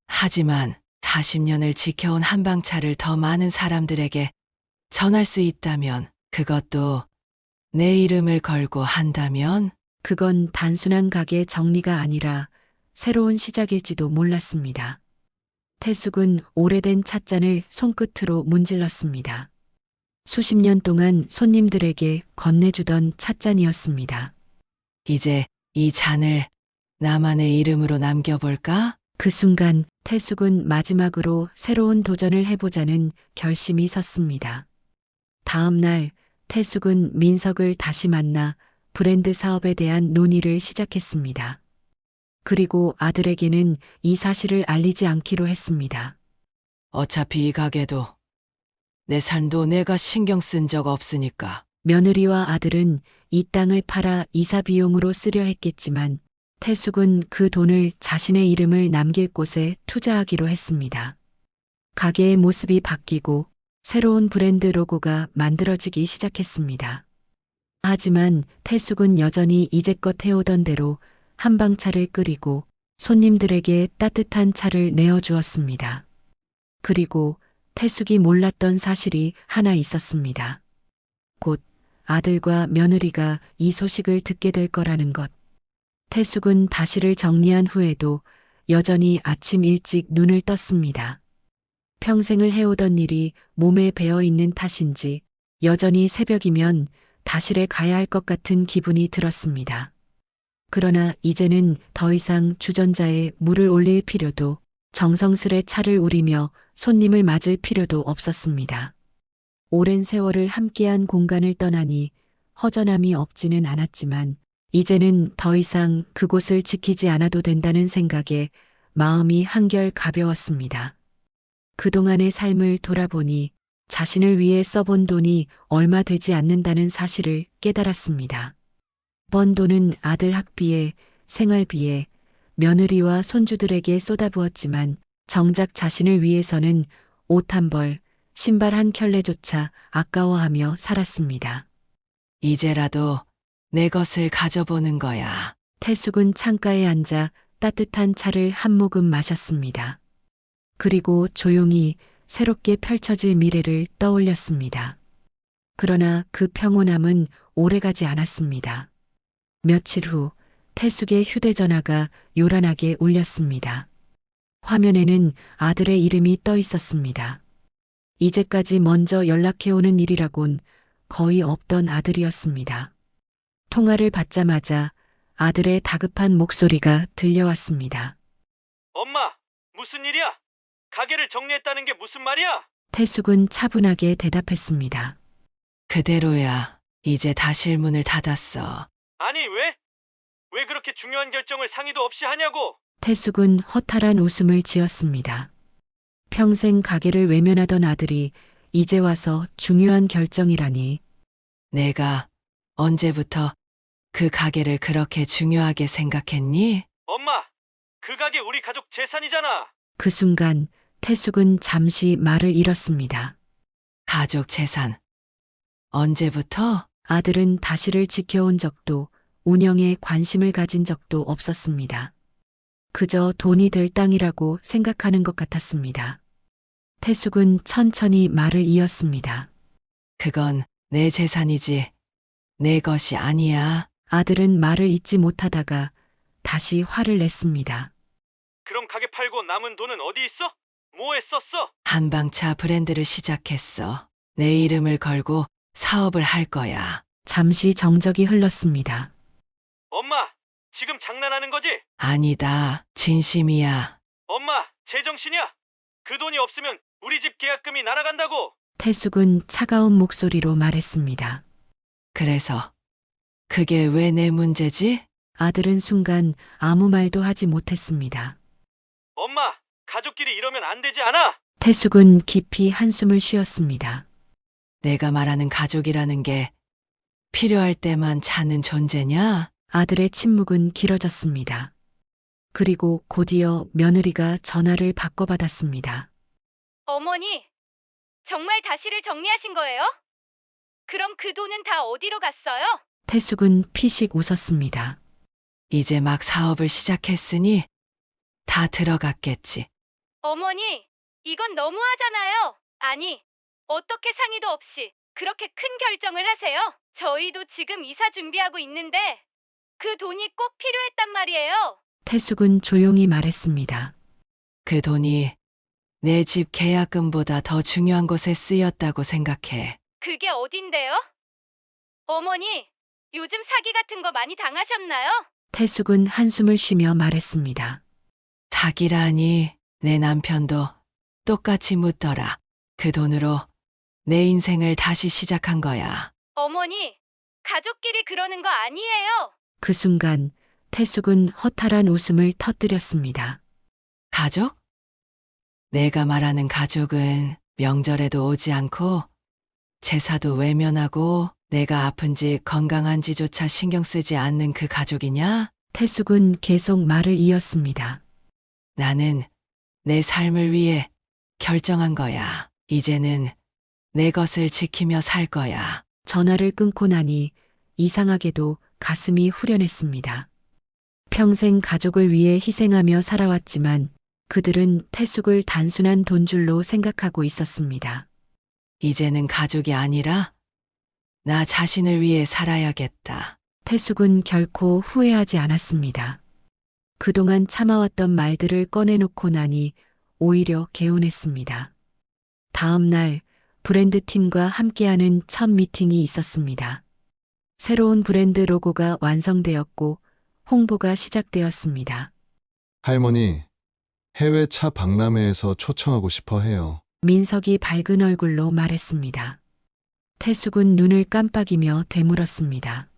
B: 하지만 40년을 지켜온 한방차를 더 많은 사람들에게 전할 수 있다면, 그것도 내 이름을 걸고 한다면,
D: 그건 단순한 가게 정리가 아니라 새로운 시작일지도 몰랐습니다. 태숙은 오래된 찻잔을 손끝으로 문질렀습니다. 수십 년 동안 손님들에게 건네주던 찻잔이었습니다.
B: 이제 이 잔을 나만의 이름으로 남겨볼까?
D: 그 순간 태숙은 마지막으로 새로운 도전을 해보자는 결심이 섰습니다. 다음 날 태숙은 민석을 다시 만나 브랜드 사업에 대한 논의를 시작했습니다. 그리고 아들에게는 이 사실을 알리지 않기로 했습니다.
B: 어차피 이 가게도 내 삶도 내가 신경 쓴 적 없으니까.
D: 며느리와 아들은 이 땅을 팔아 이사 비용으로 쓰려 했겠지만 태숙은 그 돈을 자신의 이름을 남길 곳에 투자하기로 했습니다. 가게의 모습이 바뀌고 새로운 브랜드 로고가 만들어지기 시작했습니다. 하지만 태숙은 여전히 이제껏 해오던 대로 한방차를 끓이고 손님들에게 따뜻한 차를 내어주었습니다. 그리고 태숙이 몰랐던 사실이 하나 있었습니다. 곧 아들과 며느리가 이 소식을 듣게 될 거라는 것. 태숙은 다시를 정리한 후에도 여전히 아침 일찍 눈을 떴습니다. 평생을 해오던 일이 몸에 배어 있는 탓인지 여전히 새벽이면 다실에 가야 할 것 같은 기분이 들었습니다. 그러나 이제는 더 이상 주전자에 물을 올릴 필요도 정성스레 차를 우리며 손님을 맞을 필요도 없었습니다. 오랜 세월을 함께한 공간을 떠나니 허전함이 없지는 않았지만 이제는 더 이상 그곳을 지키지 않아도 된다는 생각에 마음이 한결 가벼웠습니다. 그동안의 삶을 돌아보니 자신을 위해 써본 돈이 얼마 되지 않는다는 사실을 깨달았습니다. 번 돈은 아들 학비에, 생활비에, 며느리와 손주들에게 쏟아부었지만 정작 자신을 위해서는 옷 한 벌, 신발 한 켤레조차 아까워하며 살았습니다.
B: 이제라도 내 것을 가져보는 거야.
D: 태숙은 창가에 앉아 따뜻한 차를 한 모금 마셨습니다. 그리고 조용히 새롭게 펼쳐질 미래를 떠올렸습니다. 그러나 그 평온함은 오래가지 않았습니다. 며칠 후 태숙의 휴대전화가 요란하게 울렸습니다. 화면에는 아들의 이름이 떠 있었습니다. 이제까지 먼저 연락해오는 일이라곤 거의 없던 아들이었습니다. 통화를 받자마자 아들의 다급한 목소리가 들려왔습니다.
A: 엄마, 무슨 일이야? 가게를 정리했다는 게 무슨 말이야?
D: 태숙은 차분하게 대답했습니다.
B: 그대로야. 이제 다실 문을 닫았어.
A: 아니, 왜? 왜 그렇게 중요한 결정을 상의도 없이 하냐고?
D: 태숙은 허탈한 웃음을 지었습니다. 평생 가게를 외면하던 아들이 이제 와서 중요한 결정이라니.
B: 내가 언제부터 그 가게를 그렇게 중요하게 생각했니?
A: 엄마, 그 가게 우리 가족 재산이잖아.
D: 그 순간 태숙은 잠시 말을 잃었습니다.
B: 가족 재산. 언제부터?
D: 아들은 다시를 지켜온 적도 운영에 관심을 가진 적도 없었습니다. 그저 돈이 될 땅이라고 생각하는 것 같았습니다. 태숙은 천천히 말을 이었습니다.
B: 그건 내 재산이지. 내 것이 아니야.
D: 아들은 말을 잇지 못하다가 다시 화를 냈습니다.
A: 그럼 가게 팔고 남은 돈은 어디 있어? 뭐에 썼어?
B: 한방차 브랜드를 시작했어. 내 이름을 걸고 사업을 할 거야.
D: 잠시 정적이 흘렀습니다.
A: 엄마, 지금 장난하는 거지?
B: 아니다. 진심이야.
A: 엄마, 제정신이야? 그 돈이 없으면 우리 집 계약금이 날아간다고.
D: 태숙은 차가운 목소리로 말했습니다.
B: 그래서 그게 왜 내 문제지?
D: 아들은 순간 아무 말도 하지 못했습니다.
A: 엄마, 가족끼리 이러면 안 되지 않아?
D: 태숙은 깊이 한숨을 쉬었습니다.
B: 내가 말하는 가족이라는 게 필요할 때만 찾는 존재냐?
D: 아들의 침묵은 길어졌습니다. 그리고 곧이어 며느리가 전화를 바꿔받았습니다.
E: 어머니, 정말 다시를 정리하신 거예요? 그럼 그 돈은 다 어디로 갔어요?
D: 태숙은 피식 웃었습니다.
B: 이제 막 사업을 시작했으니 다 들어갔겠지.
E: 어머니, 이건 너무하잖아요. 아니, 어떻게 상의도 없이 그렇게 큰 결정을 하세요? 저희도 지금 이사 준비하고 있는데 그 돈이 꼭 필요했단 말이에요.
D: 태숙은 조용히 말했습니다.
B: 그 돈이 내 집 계약금보다 더 중요한 곳에 쓰였다고 생각해.
E: 그게 어딘데요? 어머니, 요즘 사기 같은 거 많이 당하셨나요?
D: 태숙은 한숨을 쉬며 말했습니다.
B: 사기라니, 내 남편도 똑같이 묻더라. 그 돈으로 내 인생을 다시 시작한 거야.
E: 어머니, 가족끼리 그러는 거 아니에요.
D: 그 순간 태숙은 허탈한 웃음을 터뜨렸습니다.
B: 가족? 내가 말하는 가족은 명절에도 오지 않고 제사도 외면하고 내가 아픈지 건강한지조차 신경 쓰지 않는 그 가족이냐?
D: 태숙은 계속 말을 이었습니다.
B: 나는 내 삶을 위해 결정한 거야. 이제는 내 것을 지키며 살 거야.
D: 전화를 끊고 나니 이상하게도 가슴이 후련했습니다. 평생 가족을 위해 희생하며 살아왔지만 그들은 태숙을 단순한 돈줄로 생각하고 있었습니다.
B: 이제는 가족이 아니라 나 자신을 위해 살아야겠다.
D: 태숙은 결코 후회하지 않았습니다. 그동안 참아왔던 말들을 꺼내놓고 나니 오히려 개운했습니다. 다음 날 브랜드 팀과 함께하는 첫 미팅이 있었습니다. 새로운 브랜드 로고가 완성되었고 홍보가 시작되었습니다.
M: 할머니, 해외 차 박람회에서 초청하고 싶어 해요.
D: 민석이 밝은 얼굴로 말했습니다. 태숙은 눈을 깜빡이며 되물었습니다.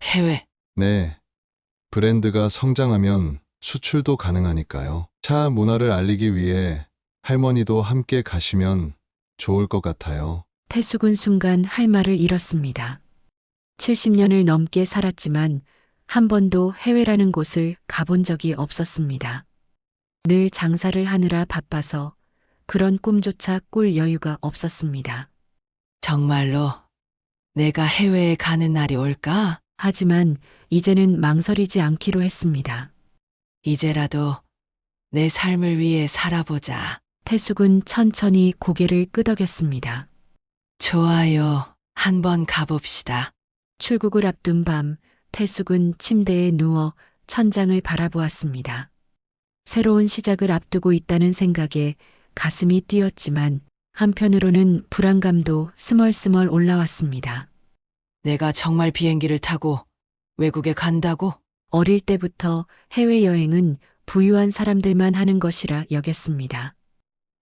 B: 해외.
M: 네. 브랜드가 성장하면 수출도 가능하니까요. 차 문화를 알리기 위해 할머니도 함께 가시면 좋을 것 같아요.
D: 태숙은 순간 할 말을 잃었습니다. 70년을 넘게 살았지만 한 번도 해외라는 곳을 가본 적이 없었습니다. 늘 장사를 하느라 바빠서 그런 꿈조차 꿀 여유가 없었습니다.
B: 정말로 내가 해외에 가는 날이 올까?
D: 하지만 이제는 망설이지 않기로 했습니다.
B: 이제라도 내 삶을 위해 살아보자.
D: 태숙은 천천히 고개를 끄덕였습니다.
B: 좋아요. 한번 가봅시다.
D: 출국을 앞둔 밤, 태숙은 침대에 누워 천장을 바라보았습니다. 새로운 시작을 앞두고 있다는 생각에 가슴이 뛰었지만 한편으로는 불안감도 스멀스멀 올라왔습니다.
B: 내가 정말 비행기를 타고 외국에 간다고?
D: 어릴 때부터 해외여행은 부유한 사람들만 하는 것이라 여겼습니다.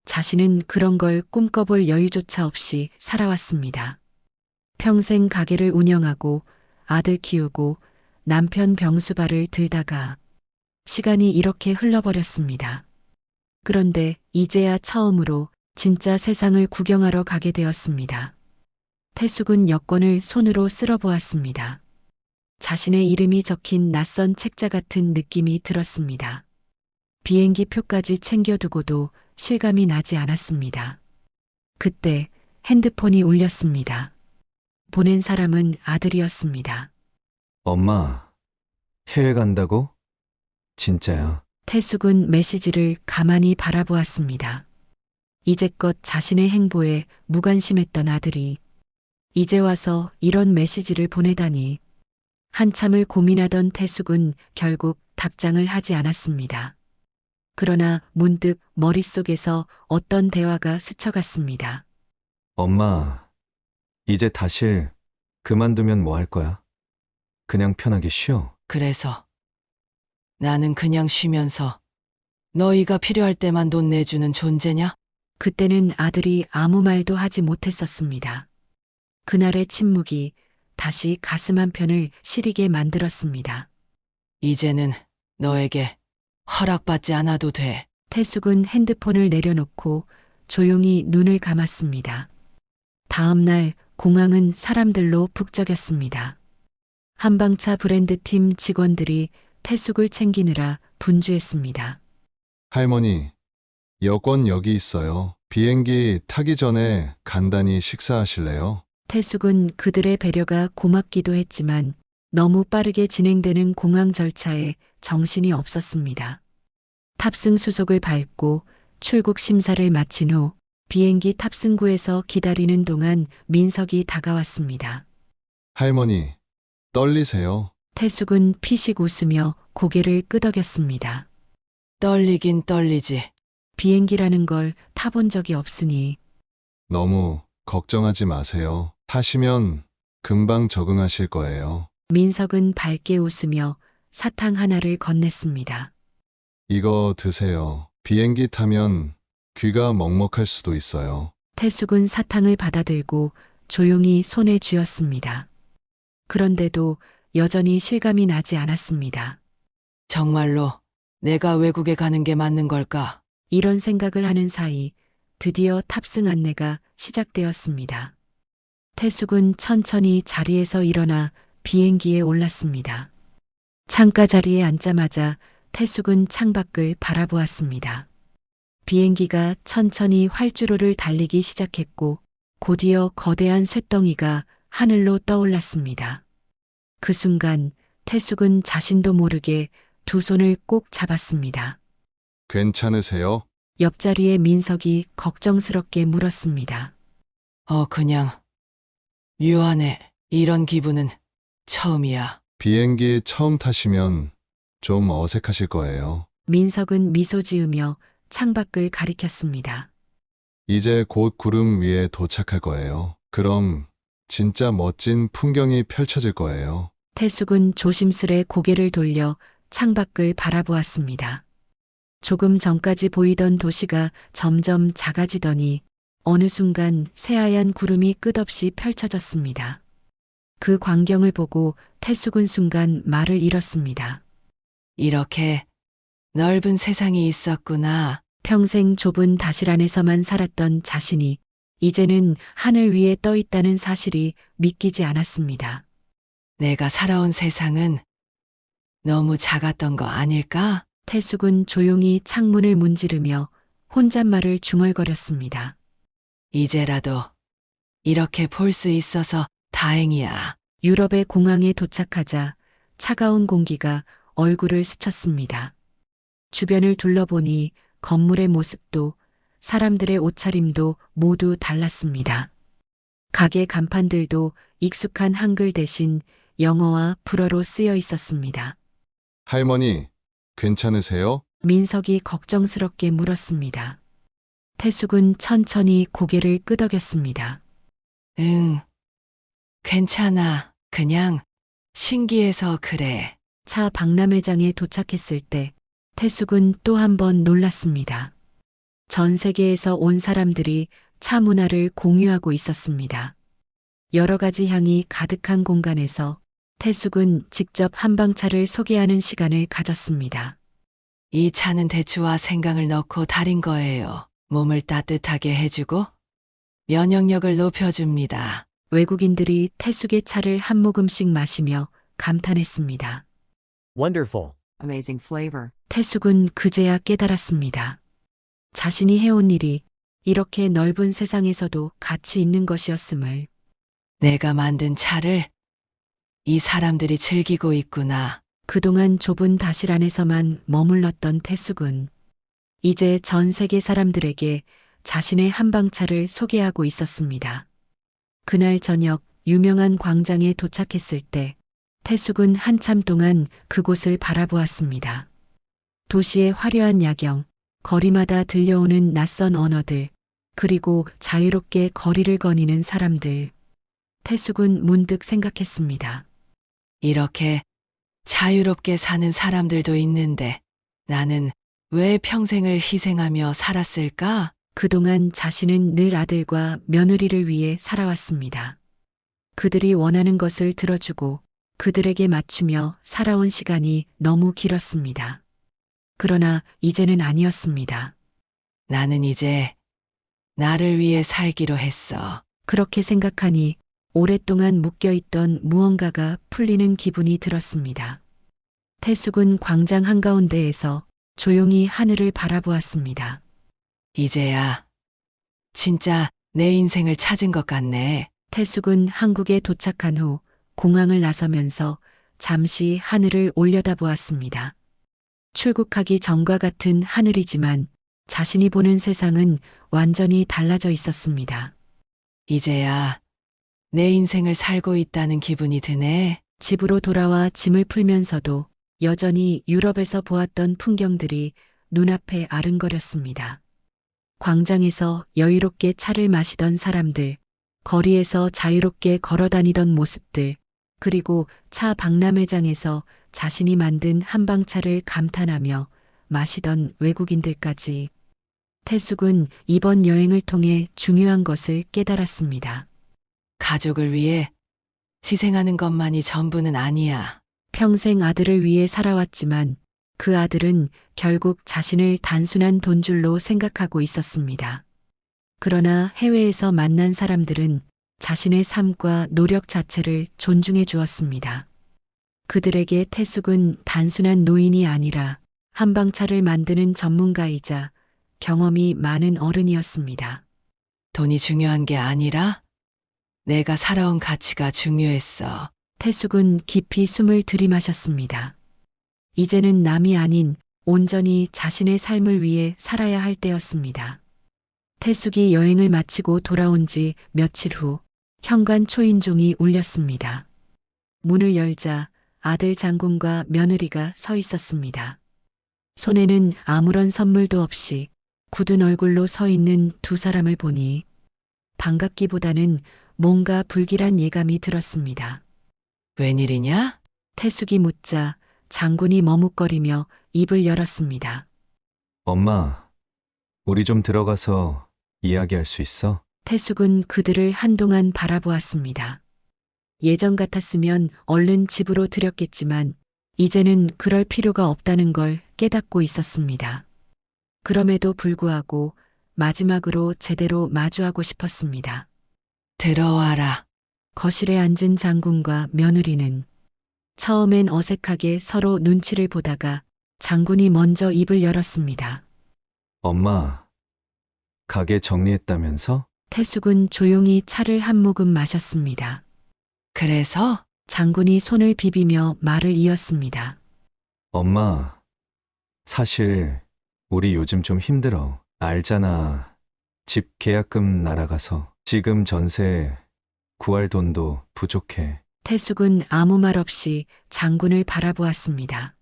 D: 자신은 그런 걸 꿈꿔볼 여유조차 없이 살아왔습니다. 평생 가게를 운영하고 아들 키우고 남편 병수발을 들다가 시간이 이렇게 흘러버렸습니다. 그런데 이제야 처음으로 진짜 세상을 구경하러 가게 되었습니다. 태숙은 여권을 손으로 쓸어보았습니다. 자신의 이름이 적힌 낯선 책자 같은 느낌이 들었습니다. 비행기 표까지 챙겨두고도 실감이 나지 않았습니다. 그때 핸드폰이 울렸습니다. 보낸 사람은 아들이었습니다.
I: 엄마, 해외 간다고? 진짜야.
D: 태숙은 메시지를 가만히 바라보았습니다. 이제껏 자신의 행보에 무관심했던 아들이 이제 와서 이런 메시지를 보내다니. 한참을 고민하던 태숙은 결국 답장을 하지 않았습니다. 그러나 문득 머릿속에서 어떤 대화가 스쳐갔습니다.
I: 엄마, 이제 다실 그만두면 뭐 할 거야? 그냥 편하게 쉬어.
B: 그래서 나는 그냥 쉬면서 너희가 필요할 때만 돈 내주는 존재냐?
D: 그때는 아들이 아무 말도 하지 못했었습니다. 그날의 침묵이 다시 가슴 한편을 시리게 만들었습니다.
B: 이제는 너에게 허락받지 않아도 돼.
D: 태숙은 핸드폰을 내려놓고 조용히 눈을 감았습니다. 다음 날 공항은 사람들로 북적였습니다. 한방차 브랜드팀 직원들이 태숙을 챙기느라 분주했습니다.
M: 할머니, 여권 여기 있어요. 비행기 타기 전에 간단히 식사하실래요?
D: 태숙은 그들의 배려가 고맙기도 했지만 너무 빠르게 진행되는 공항 절차에 정신이 없었습니다. 탑승 수속을 밟고 출국 심사를 마친 후 비행기 탑승구에서 기다리는 동안 민석이 다가왔습니다.
M: 할머니, 떨리세요?
D: 태숙은 피식 웃으며 고개를 끄덕였습니다.
B: 떨리긴 떨리지.
D: 비행기라는 걸 타본 적이 없으니.
M: 너무 걱정하지 마세요. 타시면 금방 적응하실 거예요.
D: 민석은 밝게 웃으며 사탕 하나를 건넸습니다.
M: 이거 드세요. 비행기 타면 귀가 먹먹할 수도 있어요.
D: 태숙은 사탕을 받아들고 조용히 손에 쥐었습니다. 그런데도 여전히 실감이 나지 않았습니다.
B: 정말로 내가 외국에 가는 게 맞는 걸까?
D: 이런 생각을 하는 사이 드디어 탑승 안내가 시작되었습니다. 태숙은 천천히 자리에서 일어나 비행기에 올랐습니다. 창가 자리에 앉자마자 태숙은 창밖을 바라보았습니다. 비행기가 천천히 활주로를 달리기 시작했고 곧이어 거대한 쇳덩이가 하늘로 떠올랐습니다. 그 순간 태숙은 자신도 모르게 두 손을 꼭 잡았습니다.
M: 괜찮으세요?
D: 옆자리에 민석이 걱정스럽게 물었습니다.
B: 그냥 묘하네. 이런 기분은 처음이야.
M: 비행기 처음 타시면 좀 어색하실 거예요.
D: 민석은 미소 지으며 창밖을 가리켰습니다.
M: 이제 곧 구름 위에 도착할 거예요. 그럼 진짜 멋진 풍경이 펼쳐질 거예요.
D: 태숙은 조심스레 고개를 돌려 창밖을 바라보았습니다. 조금 전까지 보이던 도시가 점점 작아지더니 어느 순간 새하얀 구름이 끝없이 펼쳐졌습니다. 그 광경을 보고 태숙은 순간 말을 잃었습니다.
B: 이렇게 넓은 세상이 있었구나.
D: 평생 좁은 다실 안에서만 살았던 자신이 이제는 하늘 위에 떠 있다는 사실이 믿기지 않았습니다.
B: 내가 살아온 세상은 너무 작았던 거 아닐까?
D: 태숙은 조용히 창문을 문지르며 혼잣말을 중얼거렸습니다.
B: 이제라도 이렇게 볼 수 있어서 다행이야.
D: 유럽의 공항에 도착하자 차가운 공기가 얼굴을 스쳤습니다. 주변을 둘러보니 건물의 모습도 사람들의 옷차림도 모두 달랐습니다. 가게 간판들도 익숙한 한글 대신 영어와 불어로 쓰여 있었습니다.
M: 할머니, 괜찮으세요?
D: 민석이 걱정스럽게 물었습니다. 태숙은 천천히 고개를 끄덕였습니다.
B: 응, 괜찮아. 그냥 신기해서 그래.
D: 차 박람회장에 도착했을 때 태숙은 또 한 번 놀랐습니다. 전 세계에서 온 사람들이 차 문화를 공유하고 있었습니다. 여러 가지 향이 가득한 공간에서 태숙은 직접 한방차를 소개하는 시간을 가졌습니다.
B: 이 차는 대추와 생강을 넣고 달인 거예요. 몸을 따뜻하게 해주고 면역력을 높여줍니다.
D: 외국인들이 태숙의 차를 한 모금씩 마시며 감탄했습니다.
N: Wonderful.
K: Amazing flavor.
D: 태숙은 그제야 깨달았습니다. 자신이 해온 일이 이렇게 넓은 세상에서도 가치 있는 것이었음을.
B: 내가 만든 차를 이 사람들이 즐기고 있구나.
D: 그동안 좁은 다실 안에서만 머물렀던 태숙은 이제 전 세계 사람들에게 자신의 한방차를 소개하고 있었습니다. 그날 저녁 유명한 광장에 도착했을 때 태숙은 한참 동안 그곳을 바라보았습니다. 도시의 화려한 야경, 거리마다 들려오는 낯선 언어들, 그리고 자유롭게 거리를 거니는 사람들. 태숙은 문득 생각했습니다.
B: 이렇게 자유롭게 사는 사람들도 있는데 나는 왜 평생을 희생하며 살았을까?
D: 그동안 자신은 늘 아들과 며느리를 위해 살아왔습니다. 그들이 원하는 것을 들어주고 그들에게 맞추며 살아온 시간이 너무 길었습니다. 그러나 이제는 아니었습니다.
B: 나는 이제 나를 위해 살기로 했어.
D: 그렇게 생각하니 오랫동안 묶여있던 무언가가 풀리는 기분이 들었습니다. 태숙은 광장 한가운데에서 조용히 하늘을 바라보았습니다.
B: 이제야 진짜 내 인생을 찾은 것 같네.
D: 태숙은 한국에 도착한 후 공항을 나서면서 잠시 하늘을 올려다보았습니다. 출국하기 전과 같은 하늘이지만 자신이 보는 세상은 완전히 달라져 있었습니다.
B: 이제야 내 인생을 살고 있다는 기분이 드네.
D: 집으로 돌아와 짐을 풀면서도 여전히 유럽에서 보았던 풍경들이 눈앞에 아른거렸습니다. 광장에서 여유롭게 차를 마시던 사람들, 거리에서 자유롭게 걸어다니던 모습들, 그리고 차 박람회장에서 자신이 만든 한방차를 감탄하며 마시던 외국인들까지. 태숙은 이번 여행을 통해 중요한 것을 깨달았습니다.
B: 가족을 위해 희생하는 것만이 전부는 아니야.
D: 평생 아들을 위해 살아왔지만 그 아들은 결국 자신을 단순한 돈줄로 생각하고 있었습니다. 그러나 해외에서 만난 사람들은 자신의 삶과 노력 자체를 존중해 주었습니다. 그들에게 태숙은 단순한 노인이 아니라 한방차를 만드는 전문가이자 경험이 많은 어른이었습니다.
B: 돈이 중요한 게 아니라 내가 살아온 가치가 중요했어.
D: 태숙은 깊이 숨을 들이마셨습니다. 이제는 남이 아닌 온전히 자신의 삶을 위해 살아야 할 때였습니다. 태숙이 여행을 마치고 돌아온 지 며칠 후 현관 초인종이 울렸습니다. 문을 열자 아들 장군과 며느리가 서 있었습니다. 손에는 아무런 선물도 없이 굳은 얼굴로 서 있는 두 사람을 보니 반갑기보다는 뭔가 불길한 예감이 들었습니다.
B: 웬일이냐?
D: 태숙이 묻자 장군이 머뭇거리며 입을 열었습니다.
I: 엄마, 우리 좀 들어가서 이야기할 수 있어?
D: 태숙은 그들을 한동안 바라보았습니다. 예전 같았으면 얼른 집으로 들였겠지만 이제는 그럴 필요가 없다는 걸 깨닫고 있었습니다. 그럼에도 불구하고 마지막으로 제대로 마주하고 싶었습니다.
B: 들어와라.
D: 거실에 앉은 장군과 며느리는 처음엔 어색하게 서로 눈치를 보다가 장군이 먼저 입을 열었습니다.
I: 엄마, 가게 정리했다면서?
D: 태숙은 조용히 차를 한 모금 마셨습니다.
B: 그래서?
D: 장군이 손을 비비며 말을 이었습니다.
I: 엄마, 사실 우리 요즘 좀 힘들어. 알잖아. 집 계약금 날아가서 지금 전세 구할 돈도 부족해.
D: 태숙은 아무 말 없이 장군을 바라보았습니다.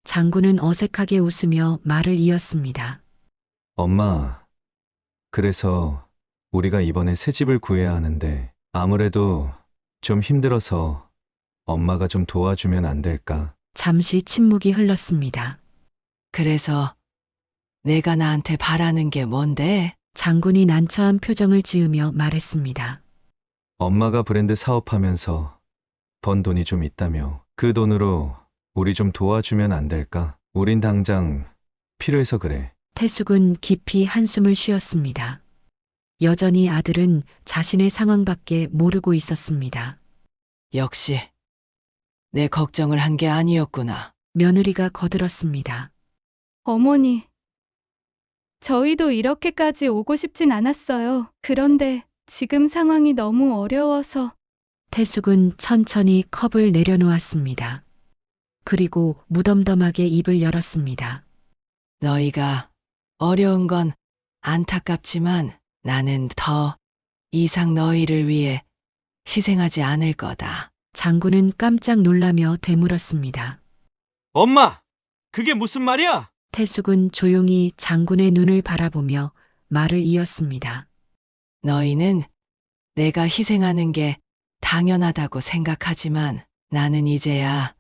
D: 장군은 어색하게 웃으며 말을 이었습니다.
I: 엄마, 그래서 우리가 이번에 새 집을 구해야 하는데 아무래도 좀 힘들어서 엄마가 좀 도와주면 안 될까?
D: 잠시 침묵이 흘렀습니다.
B: 그래서 내가 나한테 바라는 게 뭔데?
D: 장군이 난처한 표정을 지으며 말했습니다.
I: 엄마가 브랜드 사업하면서 번 돈이 좀 있다며 그 돈으로 우리 좀 도와주면 안 될까? 우린 당장 필요해서 그래.
D: 태숙은 깊이 한숨을 쉬었습니다. 여전히 아들은 자신의 상황밖에 모르고 있었습니다.
B: 역시 내 걱정을 한 게 아니었구나.
D: 며느리가 거들었습니다.
E: 어머니, 저희도 이렇게까지 오고 싶진 않았어요. 그런데 지금 상황이 너무 어려워서.
D: 태숙은 천천히 컵을 내려놓았습니다. 그리고 무덤덤하게 입을 열었습니다.
B: 너희가 어려운 건 안타깝지만 나는 더 이상 너희를 위해 희생하지 않을 거다.
D: 장군은 깜짝 놀라며 되물었습니다.
A: 엄마! 그게 무슨 말이야?
D: 태숙은 조용히 장군의 눈을 바라보며 말을 이었습니다.
B: 너희는 내가 희생하는 게 당연하다고 생각하지만 나는 이제야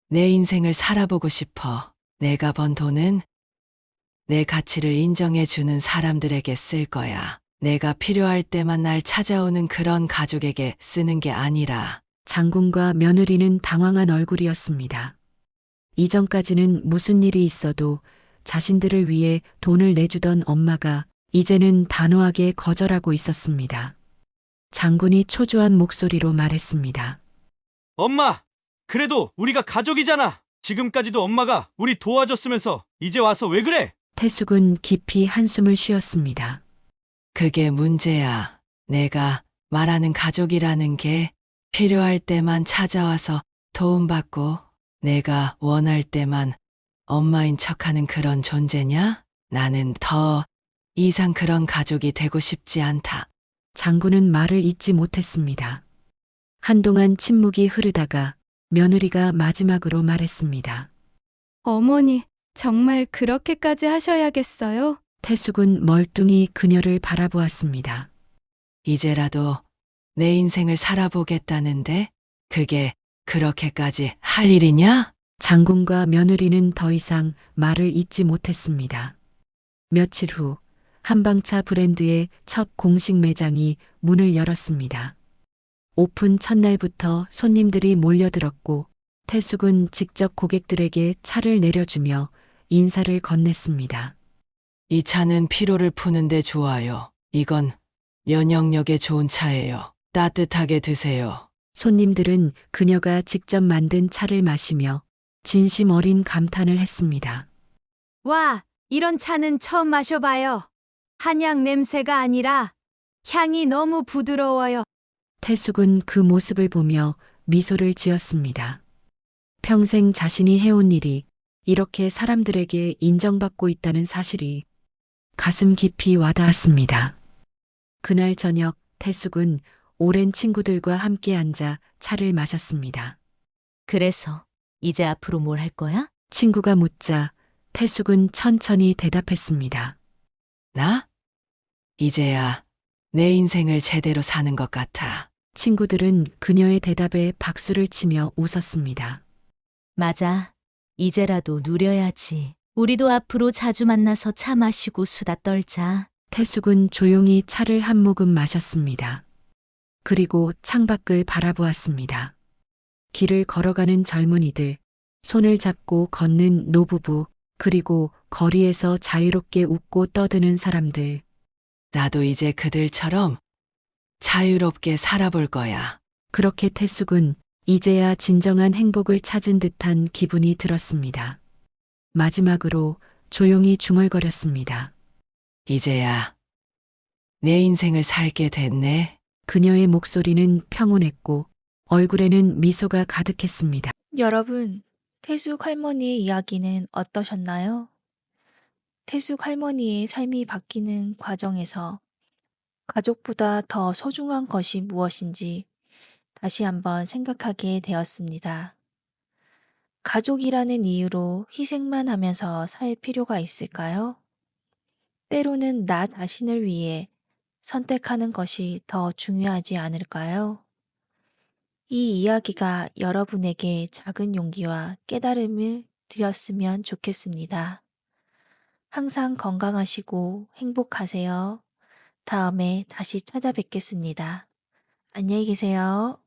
B: 내 인생을 살아보고 싶어. 내가 번 돈은 내 가치를 인정해주는 사람들에게 쓸 거야. 내가 필요할 때만 날 찾아오는 그런 가족에게 쓰는 게 아니라.
D: 장군과 며느리는 당황한 얼굴이었습니다. 이전까지는 무슨 일이 있어도 자신들을 위해 돈을 내주던 엄마가 이제는 단호하게 거절하고 있었습니다. 장군이 초조한 목소리로 말했습니다.
A: 엄마! 그래도 우리가 가족이잖아! 지금까지도 엄마가 우리 도와줬으면서 이제 와서 왜 그래?
D: 태숙은 깊이 한숨을 쉬었습니다.
B: 그게 문제야. 내가 말하는 가족이라는 게 필요할 때만 찾아와서 도움받고 내가 원할 때만 엄마인 척하는 그런 존재냐? 나는 더 이상 그런 가족이 되고 싶지 않다.
D: 장군은 말을 잇지 못했습니다. 한동안 침묵이 흐르다가 며느리가 마지막으로 말했습니다.
E: 어머니, 정말 그렇게까지 하셔야겠어요?
D: 태숙은 멀뚱히 그녀를 바라보았습니다.
B: 이제라도 내 인생을 살아보겠다는데 그게 그렇게까지 할 일이냐?
D: 장군과 며느리는 더 이상 말을 잇지 못했습니다. 며칠 후 한방차 브랜드의 첫 공식 매장이 문을 열었습니다. 오픈 첫날부터 손님들이 몰려들었고 태숙은 직접 고객들에게 차를 내려주며 인사를 건넸습니다.
B: 이 차는 피로를 푸는데 좋아요. 이건 면역력에 좋은 차예요. 따뜻하게 드세요.
D: 손님들은 그녀가 직접 만든 차를 마시며 진심 어린 감탄을 했습니다.
K: 와, 이런 차는 처음 마셔봐요. 한약 냄새가 아니라 향이 너무 부드러워요.
D: 태숙은 그 모습을 보며 미소를 지었습니다. 평생 자신이 해온 일이 이렇게 사람들에게 인정받고 있다는 사실이 가슴 깊이 와닿았습니다. 그날 저녁 태숙은 오랜 친구들과 함께 앉아 차를 마셨습니다.
F: 그래서 이제 앞으로 뭘 할 거야?
D: 친구가 묻자 태숙은 천천히 대답했습니다.
B: 나? 이제야 내 인생을 제대로 사는 것 같아.
D: 친구들은 그녀의 대답에 박수를 치며 웃었습니다.
F: 맞아. 이제라도 누려야지. 우리도 앞으로 자주 만나서 차 마시고 수다 떨자.
D: 태숙은 조용히 차를 한 모금 마셨습니다. 그리고 창밖을 바라보았습니다. 길을 걸어가는 젊은이들, 손을 잡고 걷는 노부부, 그리고 거리에서 자유롭게 웃고 떠드는 사람들.
B: 나도 이제 그들처럼 자유롭게 살아볼 거야.
D: 그렇게 태숙은 이제야 진정한 행복을 찾은 듯한 기분이 들었습니다. 마지막으로 조용히 중얼거렸습니다.
B: 이제야 내 인생을 살게 됐네.
D: 그녀의 목소리는 평온했고 얼굴에는 미소가 가득했습니다.
C: 여러분, 태숙 할머니의 이야기는 어떠셨나요? 태숙 할머니의 삶이 바뀌는 과정에서 가족보다 더 소중한 것이 무엇인지 다시 한번 생각하게 되었습니다. 가족이라는 이유로 희생만 하면서 살 필요가 있을까요? 때로는 나 자신을 위해 선택하는 것이 더 중요하지 않을까요? 이 이야기가 여러분에게 작은 용기와 깨달음을 드렸으면 좋겠습니다. 항상 건강하시고 행복하세요. 다음에 다시 찾아뵙겠습니다. 안녕히 계세요.